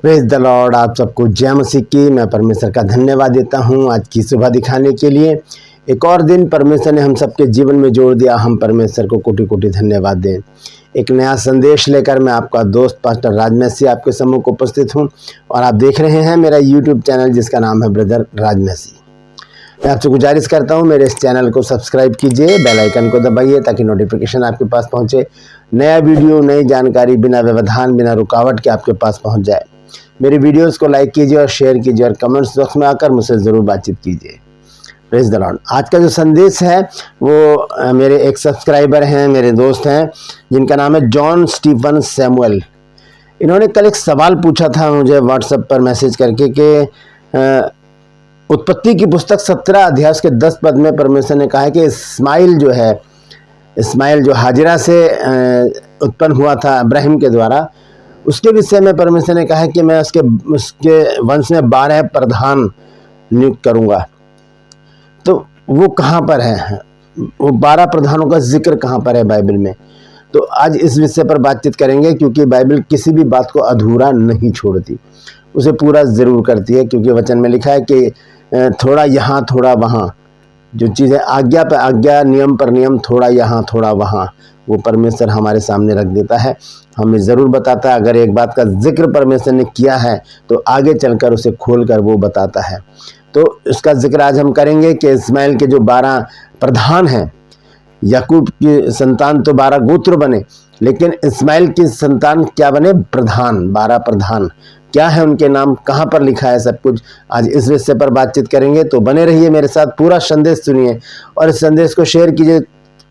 Praise the Lord. आप सबको जय मसीह की। मैं परमेश्वर का धन्यवाद देता हूं आज की सुबह दिखाने के लिए। एक और दिन परमेश्वर ने हम सबके जीवन में जोड़ दिया। हम परमेश्वर को कोटि कोटि धन्यवाद दें। एक नया संदेश लेकर मैं आपका दोस्त पास्टर राजमसी आपके सम्मुख उपस्थित हूं और आप देख रहे हैं मेरा यूट्यूब चैनल जिसका नाम है ब्रदर राजमसी। मैं आपसे गुजारिश करता हूं मेरे इस चैनल को सब्सक्राइब कीजिए, बेल आइकन को दबाइए ताकि नोटिफिकेशन आपके पास पहुंचे। नया वीडियो, नई जानकारी बिना व्यवधान, बिना रुकावट के आपके पास पहुंच जाए। मेरी वीडियोस को लाइक कीजिए और शेयर कीजिए और कमेंट्स बॉक्स में आकर मुझसे ज़रूर बातचीत कीजिए। Praise the Lord. आज का जो संदेश है वो मेरे एक सब्सक्राइबर हैं, मेरे दोस्त हैं जिनका नाम है जॉन स्टीफन सैमुअल। इन्होंने कल एक सवाल पूछा था मुझे व्हाट्सएप पर मैसेज करके कि उत्पत्ति की पुस्तक 17 अध्याय के 10 पद में परमेश्वर ने कहा है कि इस्माइल जो हाजिरा से उत्पन्न हुआ था अब्राहिम के द्वारा, उसके विषय में परमेश्वर ने कहा है कि मैं उसके वंश में 12 प्रधान नियुक्त करूंगा। तो वो कहाँ पर है? वो 12 प्रधानों का जिक्र कहाँ पर है बाइबल में? तो आज इस विषय पर बातचीत करेंगे, क्योंकि बाइबल किसी भी बात को अधूरा नहीं छोड़ती, उसे पूरा ज़रूर करती है। क्योंकि वचन में लिखा है कि थोड़ा यहाँ थोड़ा वहाँ, जो चीज़ें आज्ञा पर आज्ञा, नियम पर नियम, थोड़ा यहाँ थोड़ा वहाँ, वो परमेश्वर हमारे सामने रख देता है, हमें ज़रूर बताता है। अगर एक बात का जिक्र परमेश्वर ने किया है तो आगे चलकर उसे खोलकर वो बताता है। तो इसका जिक्र आज हम करेंगे कि इस्माइल के जो 12 प्रधान हैं, याकूब की संतान तो 12 गोत्र बने, लेकिन इस्माइल की संतान क्या बने? प्रधान। 12 प्रधान क्या है, उनके नाम कहाँ पर लिखा है, सब कुछ आज इस विषय पर बातचीत करेंगे। तो बने रहिए मेरे साथ, पूरा संदेश सुनिए और इस संदेश को शेयर कीजिए,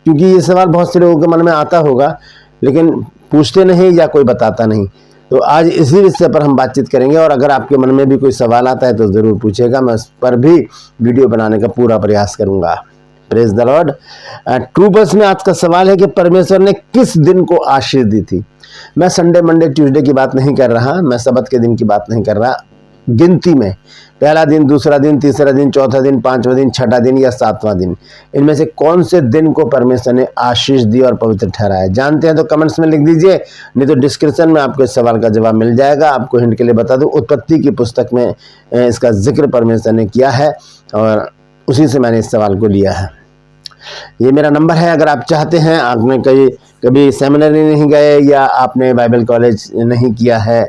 क्योंकि ये सवाल बहुत से लोगों के मन में आता होगा लेकिन पूछते नहीं या कोई बताता नहीं। तो आज इसी विषय पर हम बातचीत करेंगे और अगर आपके मन में भी कोई सवाल आता है तो ज़रूर पूछेगा, मैं उस पर भी वीडियो बनाने का पूरा प्रयास करूँगा। Praise the Lord. ट्रू बस में आज का सवाल है कि परमेश्वर ने किस दिन को आशीष दी थी? मैं संडे, मंडे, ट्यूसडे की बात नहीं कर रहा, मैं सबत के दिन की बात नहीं कर रहा। गिनती में पहला दिन, दूसरा दिन, तीसरा दिन, चौथा दिन, 5वां दिन, 6ठा दिन या 7वां दिन, इनमें से कौन से दिन को परमेश्वर ने आशीष दी और पवित्र ठहराया? जानते हैं तो कमेंट्स में लिख दीजिए, नहीं तो डिस्क्रिप्शन में आपको इस सवाल का जवाब मिल जाएगा। आपको हिंट के लिए बता दूं, उत्पत्ति की पुस्तक में इसका जिक्र परमेश्वर ने किया है और उसी से मैंने इस सवाल को लिया है। ये मेरा नंबर है, अगर आप चाहते हैं, आपने कभी सेमिनरी नहीं गए या आपने बाइबल कॉलेज नहीं किया है,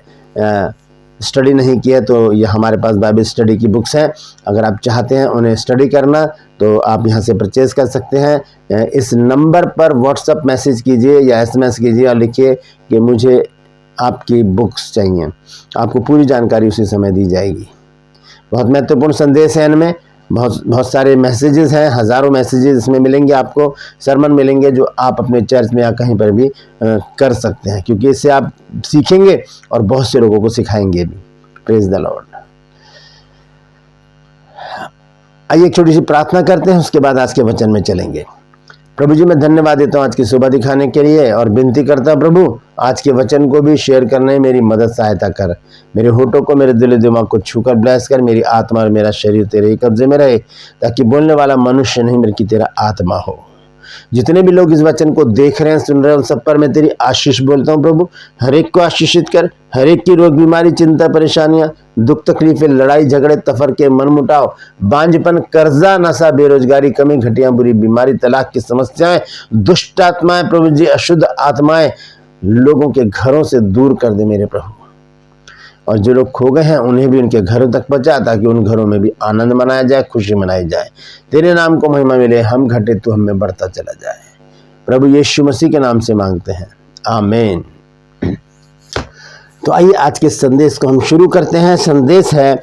स्टडी नहीं किया, तो ये हमारे पास बाइबल स्टडी की बुक्स हैं। अगर आप चाहते हैं उन्हें स्टडी करना तो आप यहाँ से परचेज़ कर सकते हैं। इस नंबर पर व्हाट्सएप मैसेज कीजिए या SMS कीजिए और लिखिए कि मुझे आपकी बुक्स चाहिए, आपको पूरी जानकारी उसी समय दी जाएगी। बहुत महत्वपूर्ण संदेश है इनमें, बहुत सारे मैसेजेस हैं, हज़ारों मैसेजेस इसमें मिलेंगे आपको, सरमन मिलेंगे जो आप अपने चर्च में या कहीं पर भी कर सकते हैं, क्योंकि इससे आप सीखेंगे और बहुत से लोगों को सिखाएंगे भी। Praise the Lord. आइए एक छोटी सी प्रार्थना करते हैं, उसके बाद आज के वचन में चलेंगे। प्रभु जी, मैं धन्यवाद देता हूँ आज की सुबह दिखाने के लिए और विनती करता हूँ प्रभु, आज के वचन को भी शेयर करने में मेरी मदद सहायता कर। मेरे होठों को, मेरे दिल दिमाग को छूकर ब्लेस कर। मेरी आत्मा और मेरा शरीर तेरे ही कब्जे में रहे, ताकि बोलने वाला मनुष्य नहीं बल्कि तेरा आत्मा हो। जितने भी लोग इस वचन को देख रहे हैं, सुन रहे हैं, उन सब पर मैं तेरी आशीष बोलता हूँ प्रभु। हर एक को आशीषित कर, हर एक की रोग, बीमारी, चिंता, परेशानियां, दुख, तकलीफें, लड़ाई झगड़े, तफरके, मनमुटाव, बांझपन, कर्जा, नशा, बेरोजगारी, कमी, घटिया, बुरी बीमारी, तलाक की समस्याएं, दुष्ट आत्माएं, प्रभु जी, अशुद्ध आत्माएं लोगों के घरों से दूर कर दे मेरे प्रभु। और जो लोग खो गए हैं उन्हें भी उनके घरों तक पहुंचा, ताकि उन घरों में भी आनंद मनाया जाए, खुशी मनाई जाए। तेरे नाम को महिमा मिले, हम घटे तो हम में बढ़ता चला जाए। प्रभु यीशु मसीह के नाम से मांगते हैं, आमीन। तो आइए आज के संदेश को हम शुरू करते हैं। संदेश है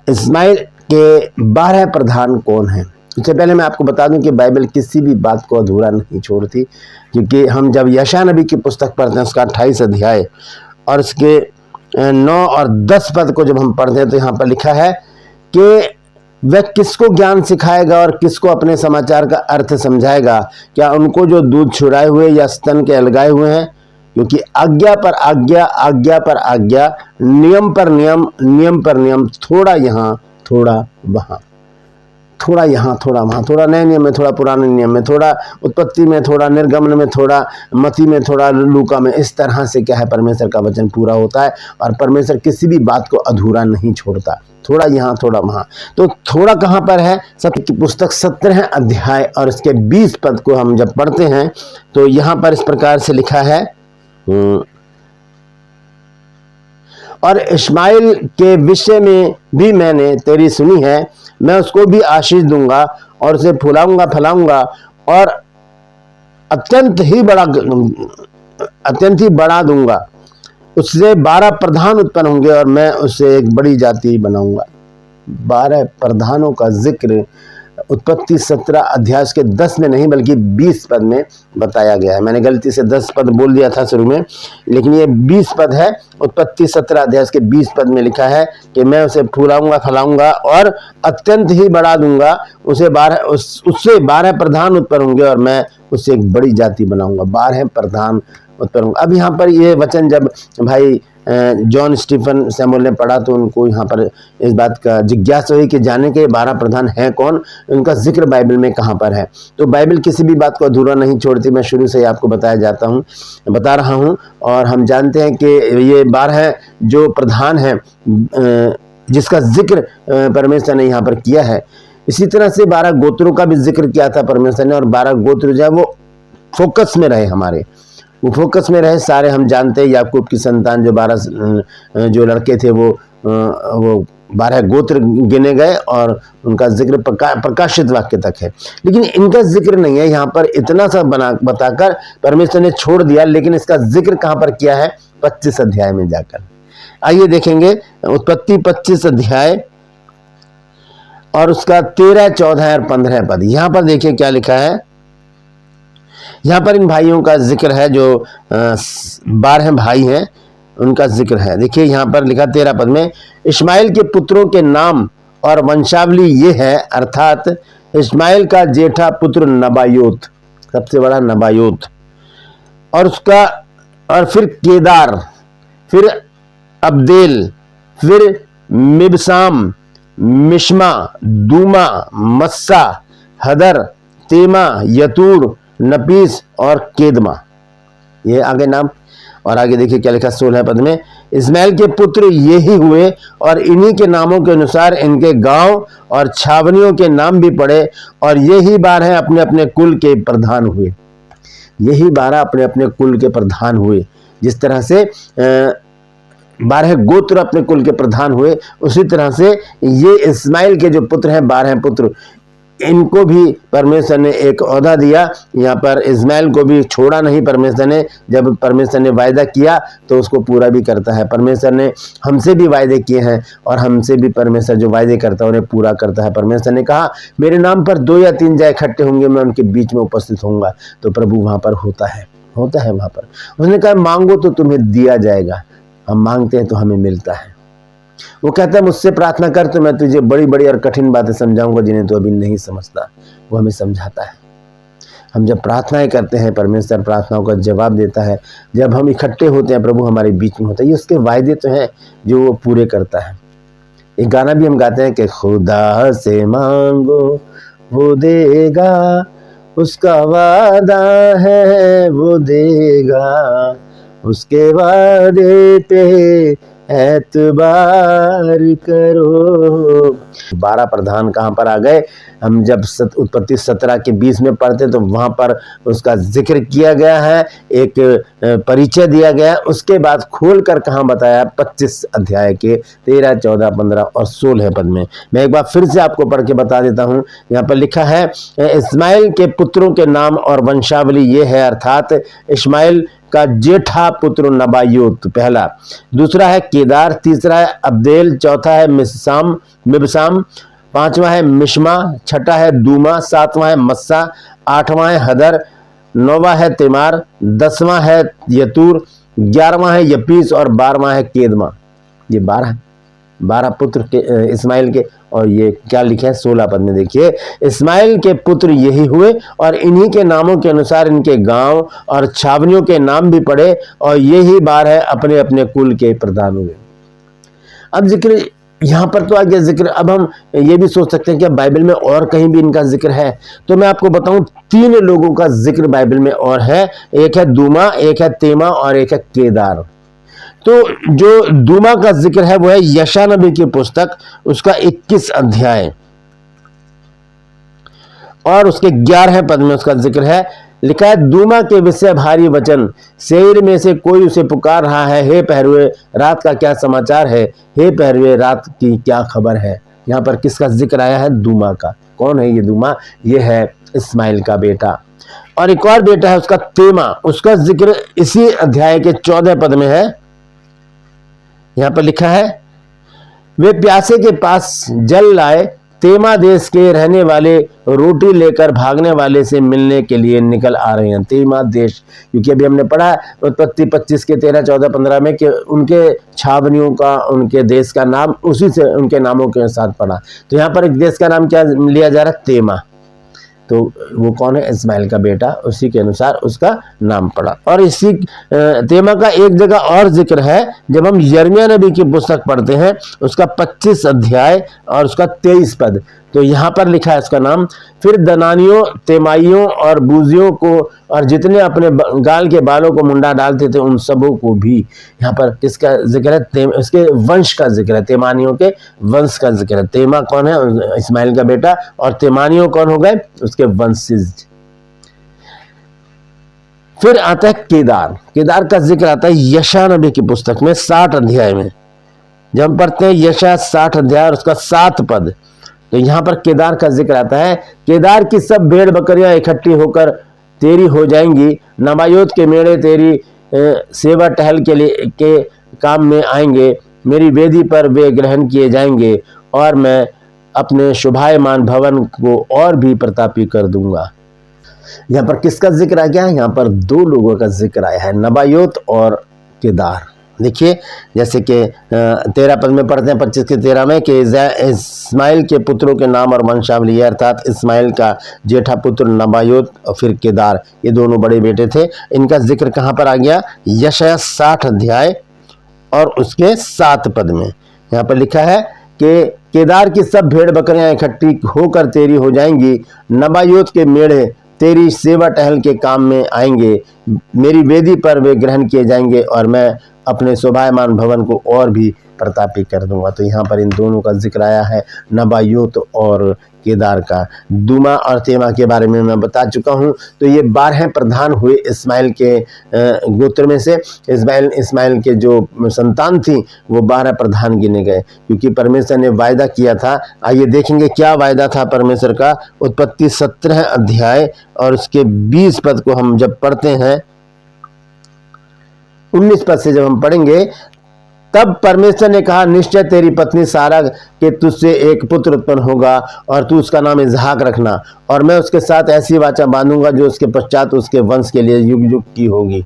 इस्माइल के 12 प्रधान कौन हैं। इससे पहले मैं आपको बता दूं कि बाइबल किसी भी बात को अधूरा नहीं छोड़ती, क्योंकि हम जब यशायाह नबी की पुस्तक पढ़ते हैं, उसका 28 अध्याय और उसके 9 और 10 पद को जब हम पढ़ते हैं, तो यहाँ पर लिखा है कि वह किसको ज्ञान सिखाएगा और किसको अपने समाचार का अर्थ समझाएगा? क्या उनको जो दूध छुड़ाए हुए या स्तन के अलगाए हुए हैं? क्योंकि आज्ञा पर आज्ञा, आज्ञा पर आज्ञा, नियम पर नियम, नियम पर नियम, थोड़ा यहाँ थोड़ा वहाँ, थोड़ा यहाँ थोड़ा वहाँ, थोड़ा नए नियम में, थोड़ा पुराने नियम में, थोड़ा उत्पत्ति में, थोड़ा निर्गमन में, थोड़ा मती में, थोड़ा लूका में। इस तरह से क्या है, परमेश्वर का वचन पूरा होता है और परमेश्वर किसी भी बात को अधूरा नहीं छोड़ता। थोड़ा यहाँ थोड़ा वहाँ। तो थोड़ा कहाँ पर है, सत्य की पुस्तक 17 अध्याय और इसके 20 पद को हम जब पढ़ते हैं तो यहाँ पर इस प्रकार से लिखा है, और इश्माएल के विषय में भी मैंने तेरी सुनी है, मैं उसको भी आशीष दूंगा और उसे फुलाऊंगा फैलाऊंगा और अत्यंत ही बढ़ा दूंगा। उससे 12 प्रधान उत्पन्न होंगे और मैं उसे एक बड़ी जाति बनाऊंगा। 12 प्रधानों का जिक्र उत्पत्ति 17 अध्याय के 10 में नहीं बल्कि 20 पद में बताया गया है। मैंने गलती से 10 पद बोल दिया था शुरू में, लेकिन ये 20 पद है। उत्पत्ति 17 अध्याय के 20 पद में लिखा है कि मैं उसे फुलाऊंगा फैलाऊंगा और अत्यंत ही बढ़ा दूंगा। उससे 12 प्रधान उत्पन्न होंगे और मैं उससे एक बड़ी जाति बनाऊंगा। 12 प्रधान उत्पन्न होंगे। अब यहाँ पर ये वचन जब भाई जॉन स्टीफन सैमुअल ने पढ़ा तो उनको यहाँ पर इस बात का जिज्ञासा हुई कि जाने के 12 प्रधान हैं कौन, उनका जिक्र बाइबल में कहाँ पर है। तो बाइबल किसी भी बात को अधूरा नहीं छोड़ती। मैं शुरू से ही आपको बता रहा हूँ और हम जानते हैं कि ये 12 जो प्रधान हैं जिसका जिक्र परमेश्वर ने यहाँ पर किया है। इसी तरह से 12 गोत्रों का भी जिक्र किया था परमेश्वर ने, और 12 गोत्र जो है वो फोकस में रहे, हमारे वो फोकस में रहे। सारे हम जानते हैं याकूब की संतान जो 12 जो लड़के थे वो 12 गोत्र गिने गए और उनका जिक्र प्रकाशित वाक्य तक है, लेकिन इनका जिक्र नहीं है। यहाँ पर इतना सा बताकर परमेश्वर ने छोड़ दिया, लेकिन इसका जिक्र कहाँ पर किया है, 25 अध्याय में जाकर। आइए देखेंगे उत्पत्ति 25 अध्याय और उसका 13, 14 और 15 पद। यहाँ पर देखिए क्या लिखा है। यहाँ पर इन भाइयों का जिक्र है जो 12 भाई हैं, उनका जिक्र है। देखिए यहाँ पर लिखा 13 पद में, इश्माएल के पुत्रों के नाम और वंशावली ये है, अर्थात इश्माएल का जेठा पुत्र नबायोत, सबसे बड़ा नबायोत, और उसका और फिर केदार, फिर अब्देल, फिर मिबसाम, मिश्मा, दूमा, मस्सा, हदर, तेमा, यतूर, नपीस और केदमा। ये आगे नाम। और आगे देखिए क्या लिखा 16 पद में, इस्माइल के पुत्र ये ही हुए और इन्हीं के नामों के अनुसार इनके गांव और छावनियों के नाम भी पड़े, और यही 12 अपने अपने कुल के प्रधान हुए। यही 12 अपने अपने कुल के प्रधान हुए। जिस तरह से 12 गोत्र अपने कुल के प्रधान हुए, उसी तरह से ये इस्माइल के जो पुत्र हैं 12 पुत्र, इनको भी परमेश्वर ने एक ओहदा दिया। यहाँ पर इस्माइल को भी छोड़ा नहीं परमेश्वर ने। जब परमेश्वर ने वायदा किया तो उसको पूरा भी करता है। परमेश्वर ने हमसे भी वायदे किए हैं और हमसे भी परमेश्वर जो वायदे करता है उन्हें पूरा करता है। परमेश्वर ने कहा मेरे नाम पर 2 या 3 जगह इकट्ठे होंगे, मैं उनके बीच में उपस्थित होऊंगा। तो प्रभु वहां पर होता है वहां पर। उसने कहा मांगो तो तुम्हें दिया जाएगा, हम मांगते हैं तो हमें मिलता है। वो कहता है मुझसे प्रार्थना कर तो मैं तुझे बड़ी बड़ी और कठिन बातें समझाऊंगा जिन्हें तो अभी नहीं समझता। वो हमें समझाता है। हम जब प्रार्थनाएं करते हैं परमेश्वर प्रार्थनाओं का जवाब देता है। जब हम इकट्ठे होते हैं प्रभु हमारे बीच में होता है। ये उसके वायदे तो हैं जो वो पूरे करता है। एक गाना भी हम गाते हैं कि खुदा से मांगो वो देगा, उसका वादा है वो देगा, उसके वादे पे एतबार करो। 12 प्रधान कहाँ पर आ गए। हम जब उत्पत्ति 17 के 20 में पढ़ते तो वहां पर उसका जिक्र किया गया है, एक परिचय दिया गया। उसके बाद खोलकर कहाँ बताया 25 अध्याय के 13, 14, 15 और 16 पद में। मैं एक बार फिर से आपको पढ़ के बता देता हूँ। यहाँ पर लिखा है इस्माइल के पुत्रों के नाम और वंशावली ये है, अर्थात इस्माइल का जेठा पुत्र नबायोत पहला, दूसरा है केदार, तीसरा है अब्देल, चौथा है मिबसाम, 5वां है मिश्मा, 6ठा है दूमा, 7वां है मस्सा, 8वां है हदर, 9वां है तिमार, 10वां है यतूर, 11वां है यपीस और 12वां है केदमा। ये 12 पुत्र के इस्माइल के। और ये क्या लिखे है 16 पद में देखिए, इस्माइल के पुत्र यही हुए और इन्हीं के नामों के अनुसार इनके गांव और छावनियों के नाम भी पड़े, और यही 12 अपने अपने कुल के प्रधान हुए। अब जिक्र यहाँ पर तो आगे जिक्र, अब हम ये भी सोच सकते हैं कि बाइबल में और कहीं भी इनका जिक्र है, तो मैं आपको बताऊं 3 लोगों का जिक्र बाइबल में और है। एक है दूमा, एक है तेमा और एक है केदार। तो जो दूमा का जिक्र है वो है यशायाह नबी की पुस्तक, उसका 21 अध्याय और उसके 11 पद में उसका जिक्र है। लिखा है, दूमा के विषय भारी वचन, सेईर में से कोई उसे पुकार रहा है, हे पहरुए रात का क्या समाचार है, हे पहरुए रात की क्या खबर है। यहाँ पर किसका जिक्र आया है? दूमा का। कौन है ये दूमा? ये है इस्माइल का बेटा। और एक और बेटा है उसका तेमा, उसका जिक्र इसी अध्याय के 14 पद में है। यहाँ पर लिखा है, वे प्यासे के पास जल लाए, तेमा देश के रहने वाले रोटी लेकर भागने वाले से मिलने के लिए निकल आ रहे हैं। तेमा देश, क्योंकि अभी हमने पढ़ा उत्पत्ति 25 के 13, 14, 15 में कि उनके छावनियों का, उनके देश का नाम उसी से उनके नामों के साथ पढ़ा। तो यहाँ पर एक देश का नाम क्या लिया जा रहा है? तेमा। तो वो कौन है? इस्माइल का बेटा, उसी के अनुसार उसका नाम पड़ा। और इसी तेमा का एक जगह और जिक्र है जब हम यिर्मयाह नबी की पुस्तक पढ़ते हैं, उसका 25 अध्याय और उसका 23 पद। तो यहाँ पर लिखा है उसका नाम, फिर दनानियों, तेमाइयों और बूजियों को और जितने अपने गाल के बालों को मुंडा डालते थे उन सबों को भी। यहाँ पर किसका जिक्र है? उसके वंश का जिक्र है, तेमानियों के वंश का जिक्र है। तेमा कौन है? इस्माइल का बेटा। और तेमानियों कौन हो गए? उसके वंशज। फिर आता है केदार। केदार का जिक्र आता है यशायाह नबी की पुस्तक में 60 अध्याय में। जब हम पढ़ते हैं यशायाह 60 अध्याय और उसका 7 पद, तो यहां पर केदार का जिक्र आता है, केदार की सब भेड़ बकरियां इकट्ठी होकर तेरी हो जाएंगी, नबायोत के मेढ़े तेरी सेवा टहल के लिए के काम में आएंगे, मेरी वेदी पर वे ग्रहण किए जाएंगे और मैं अपने शोभायमान भवन को और भी प्रतापी कर दूंगा। यहाँ पर किसका जिक्र आ गया? यहाँ पर 2 लोगों का जिक्र आया है, नबायोत और केदार। देखिए, जैसे कि 13 पद में पढ़ते हैं 25 के 13 में कि इस्माइल के पुत्रों के नाम और वंशावली, अर्थात इस्माइल का जेठा पुत्र नबायोत और फिर केदार, ये दोनों बड़े बेटे थे। इनका जिक्र कहाँ पर आ गया? यशायाह 60 अध्याय और उसके 7 पद में। यहाँ पर लिखा है कि केदार की सब भेड़ बकरियां इकट्ठी होकर तेरी हो जाएंगी, नबायोत के मेढ़े तेरी सेवा टहल के काम में आएंगे, मेरी वेदी पर वे ग्रहण किए जाएंगे और मैं अपने शोभायमान भवन को और भी प्रतापी कर दूंगा। तो यहाँ पर इन दोनों का जिक्र आया है, नबायोत और केदार का। दूमा और तेमा के बारे में मैं बता चुका हूँ। तो ये 12 प्रधान हुए इस्माइल के गोत्र में से। इस्माइल के जो संतान थी वो 12 प्रधान गिने गए, क्योंकि परमेश्वर ने वायदा किया था। आइए देखेंगे क्या वायदा था परमेश्वर का। उत्पत्ति 17 अध्याय और उसके 20 पद को हम जब पढ़ते हैं, 19 पद से जब हम पढ़ेंगे, तब परमेश्वर ने कहा, निश्चय तेरी पत्नी सारा के तुझसे एक पुत्र उत्पन्न होगा और तू उसका नाम इसहाक रखना, और मैं उसके साथ ऐसी वाचा बांधूंगा जो उसके पश्चात उसके वंश के लिए युग युग की होगी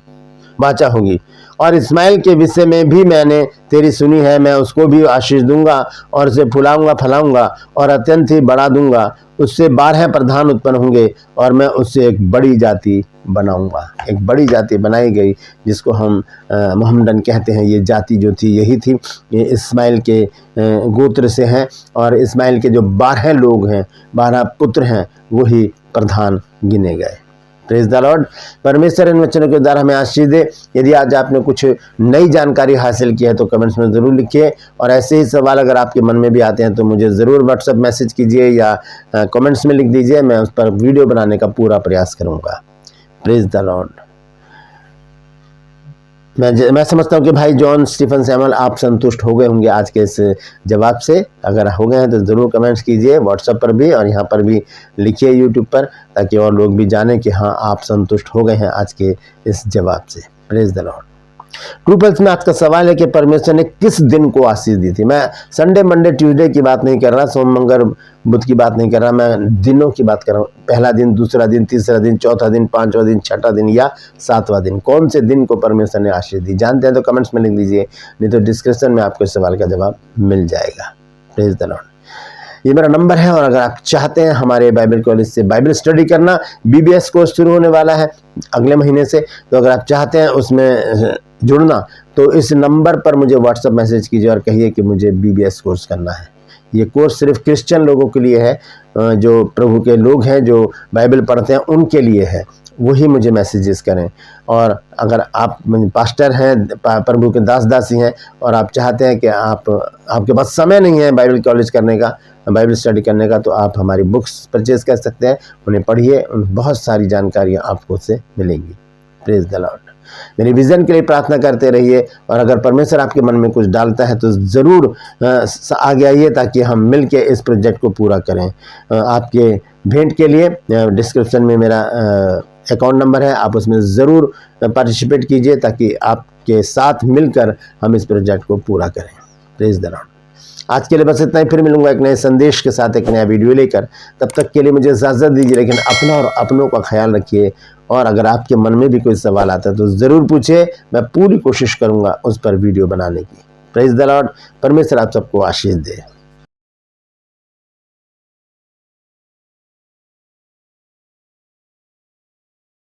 वाचा होगी। और इस्माइल के विषय में भी मैंने तेरी सुनी है, मैं उसको भी आशीष दूंगा और उसे फुलाऊंगा फैलाऊंगा और अत्यंत ही बढ़ा दूंगा। उससे 12 प्रधान उत्पन्न होंगे और मैं उससे एक बड़ी जाति बनाऊंगा। एक बड़ी जाति बनाई गई जिसको हम मोहम्मदन कहते हैं। ये जाति जो थी यही थी, ये इस्माइल के गोत्र से हैं। और इस्माइल के जो 12 लोग हैं, 12 पुत्र हैं, वही प्रधान गिने गए। Praise the Lord. परमेश्वर इन वचनों के द्वारा हमें आशीष दे। यदि आज आपने कुछ नई जानकारी हासिल की है तो कमेंट्स में ज़रूर लिखिए, और ऐसे ही सवाल अगर आपके मन में भी आते हैं तो मुझे ज़रूर व्हाट्सएप मैसेज कीजिए या कमेंट्स में लिख दीजिए। मैं उस पर वीडियो बनाने का पूरा प्रयास करूँगा। Praise the Lord. मैं समझता हूँ कि भाई जॉन स्टीफन सैमुअल आप संतुष्ट हो गए होंगे आज के इस जवाब से। अगर हो गए हैं तो ज़रूर कमेंट्स कीजिए व्हाट्सएप पर भी और यहाँ पर भी लिखिए यूट्यूब पर, ताकि और लोग भी जानें कि हाँ आप संतुष्ट हो गए हैं आज के इस जवाब से। Praise the Lord. True pulse में आज का सवाल है कि परमेश्वर ने किस दिन को आशीष दी थी। मैं संडे, मंडे, ट्यूसडे की बात नहीं कर रहा, सोम, मंगल, बुध की बात नहीं कर रहा, मैं दिनों की बात कर रहा हूँ। पहला दिन, दूसरा दिन, तीसरा दिन, चौथा दिन, 5वां दिन, 6वां दिन या 7वां दिन, कौन से दिन को परमेश्वर ने आशीष दी? जानते हैं तो कमेंट्स में लिख दीजिए, नहीं तो डिस्क्रिप्शन में आपको इस सवाल का जवाब मिल जाएगा। Praise the Lord. ये मेरा नंबर है। और अगर आप चाहते हैं हमारे बाइबल कॉलेज से बाइबल स्टडी करना, BBS कोर्स शुरू होने वाला है अगले महीने से, तो अगर आप चाहते हैं उसमें जुड़ना तो इस नंबर पर मुझे व्हाट्सएप मैसेज कीजिए और कहिए कि मुझे BBS कोर्स करना है। ये कोर्स सिर्फ क्रिश्चियन लोगों के लिए है, जो प्रभु के लोग हैं, जो बाइबल पढ़ते हैं, उनके लिए है, वही मुझे मैसेजेस करें। और अगर आप पास्टर हैं, प्रभु के दास दासी हैं और आप चाहते हैं कि आपके पास समय नहीं है बाइबल कॉलेज करने का, बाइबल स्टडी करने का, तो आप हमारी बुक्स परचेज कर सकते हैं, उन्हें पढ़िए, बहुत सारी जानकारियाँ आपको उससे मिलेंगी। Praise the Lord. मेरी विज़न के लिए प्रार्थना करते रहिए, और अगर परमेश्वर आपके मन में कुछ डालता है तो ज़रूर आगे आइए ताकि हम मिलके इस प्रोजेक्ट को पूरा करें। आपके भेंट के लिए डिस्क्रिप्शन में मेरा अकाउंट नंबर है, आप उसमें ज़रूर पार्टिसिपेट कीजिए ताकि आपके साथ मिलकर हम इस प्रोजेक्ट को पूरा करें। Praise the Lord. आज के लिए बस इतना ही, फिर मिलूंगा एक नए संदेश के साथ, एक नया वीडियो लेकर। तब तक के लिए मुझे इजाज़त दीजिए, लेकिन अपना और अपनों का ख्याल रखिए। और अगर आपके मन में भी कोई सवाल आता है तो ज़रूर पूछिए, मैं पूरी कोशिश करूंगा उस पर वीडियो बनाने की। Praise the Lord. परमेश्वर आप सबको आशीष दे।